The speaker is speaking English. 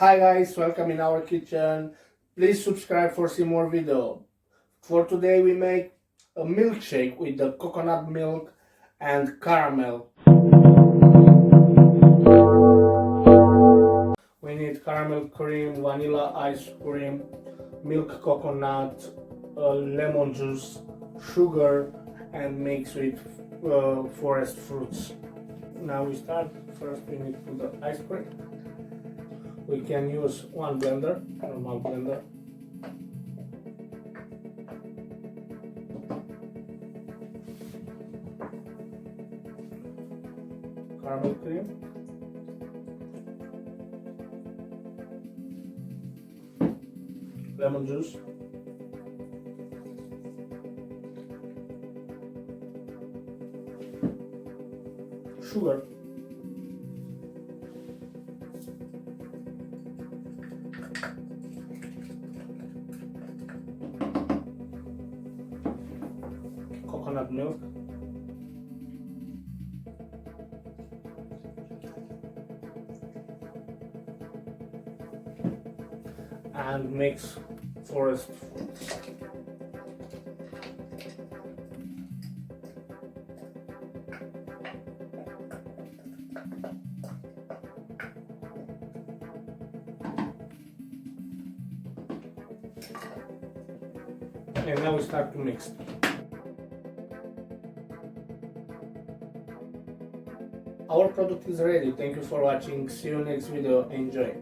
Hi guys, welcome in our kitchen. Please subscribe for see more video. For today we make a milkshake with the coconut milk and caramel. We need caramel cream, vanilla ice cream, milk coconut, lemon juice, sugar and mix with forest fruits. Now we start. First we need to put the ice cream. We can use one blender, normal blender. Caramel cream. Lemon juice. Sugar. Coconut milk. And mix forest fruits. And now we start to mix. Our product is ready. Thank you for watching. See you next video. Enjoy.